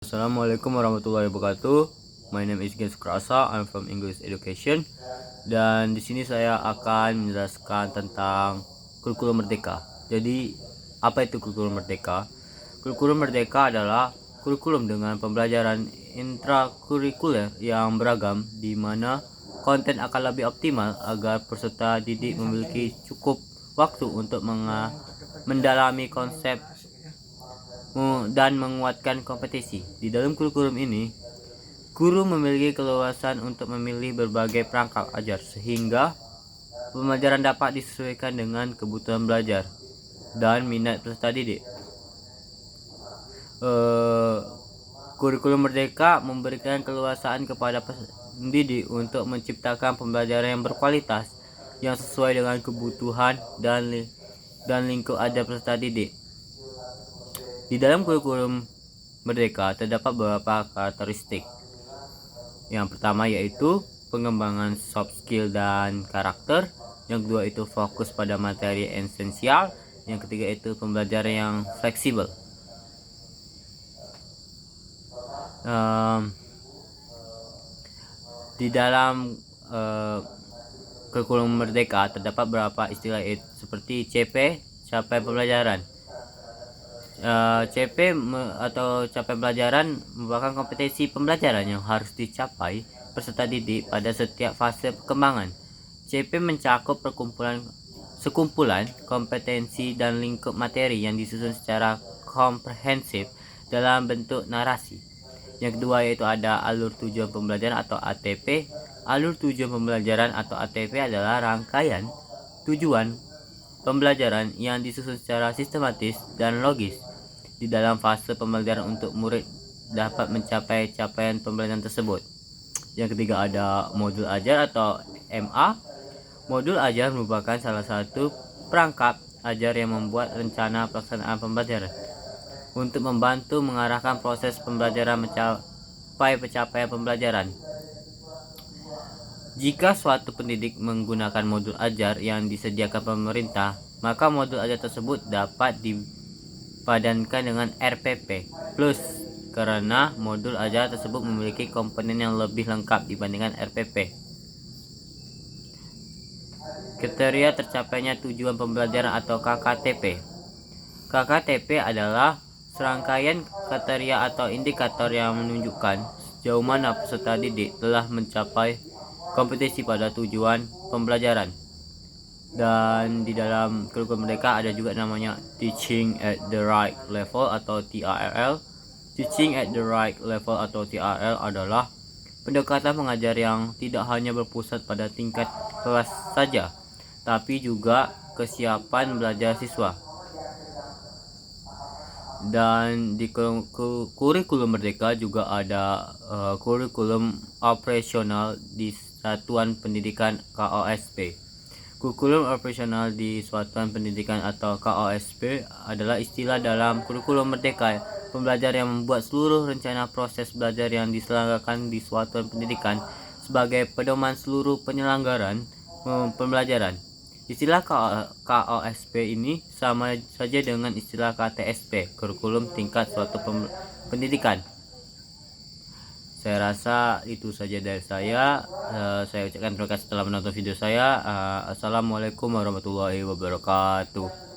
Assalamualaikum warahmatullahi wabarakatuh. My name is Gen Sukrasa. I'm from English Education. Dan di sini saya akan menjelaskan tentang kurikulum merdeka. Jadi, apa itu kurikulum merdeka? Kurikulum merdeka adalah kurikulum dengan pembelajaran intrakurikuler yang beragam, di mana konten akan lebih optimal agar peserta didik memiliki cukup waktu untuk mendalami konsep dan menguatkan kompetisi. Di dalam kurikulum ini, guru memiliki keleluasan untuk memilih berbagai perangkat ajar sehingga pembelajaran dapat disesuaikan dengan kebutuhan belajar dan minat peserta didik. Kurikulum merdeka memberikan keleluasaan kepada pendidik untuk menciptakan pembelajaran yang berkualitas yang sesuai dengan kebutuhan dan lingkup ajar peserta didik. Di dalam kurikulum merdeka terdapat beberapa karakteristik. Yang pertama yaitu pengembangan soft skill dan karakter. Yang kedua itu fokus pada materi esensial. Yang ketiga itu pembelajaran yang fleksibel. Di dalam kurikulum merdeka terdapat beberapa istilah seperti CP, capaian pembelajaran. CP atau capaian pembelajaran merupakan kompetensi pembelajaran yang harus dicapai peserta didik pada setiap fase perkembangan. CP mencakup sekumpulan kompetensi dan lingkup materi yang disusun secara komprehensif dalam bentuk narasi. Yang kedua yaitu ada alur tujuan pembelajaran atau ATP. Alur tujuan pembelajaran atau ATP adalah rangkaian tujuan pembelajaran yang disusun secara sistematis dan logis di dalam fase pembelajaran untuk murid dapat mencapai capaian pembelajaran tersebut. Yang ketiga ada modul ajar atau MA. Modul ajar merupakan salah satu perangkat ajar yang membuat rencana pelaksanaan pembelajaran untuk membantu mengarahkan proses pembelajaran mencapai pencapaian pembelajaran. Jika suatu pendidik menggunakan modul ajar yang disediakan pemerintah, maka modul ajar tersebut dapat dipadankan dengan RPP Plus karena modul ajar tersebut memiliki komponen yang lebih lengkap dibandingkan RPP. Kriteria tercapainya tujuan pembelajaran atau KKTP. KKTP adalah serangkaian kriteria atau indikator yang menunjukkan sejauh mana peserta didik telah mencapai kompetensi pada tujuan pembelajaran. Dan di dalam kurikulum mereka ada juga namanya Teaching at the Right Level atau TRL. Teaching at the Right Level atau TRL adalah pendekatan mengajar yang tidak hanya berpusat pada tingkat kelas saja, tapi juga kesiapan belajar siswa. Dan di kurikulum merdeka juga ada kurikulum operasional di Satuan Pendidikan KOSP. Kurikulum operasional di Satuan Pendidikan atau KOSP adalah istilah dalam kurikulum merdeka pembelajar yang membuat seluruh rencana proses belajar yang diselenggarakan di Satuan Pendidikan sebagai pedoman seluruh penyelenggaraan pembelajaran. Istilah KOSP ini sama saja dengan istilah KTSP, kurikulum tingkat suatu pendidikan. Saya rasa itu saja dari saya. Saya ucapkan terima kasih telah menonton video saya. Assalamualaikum warahmatullahi wabarakatuh.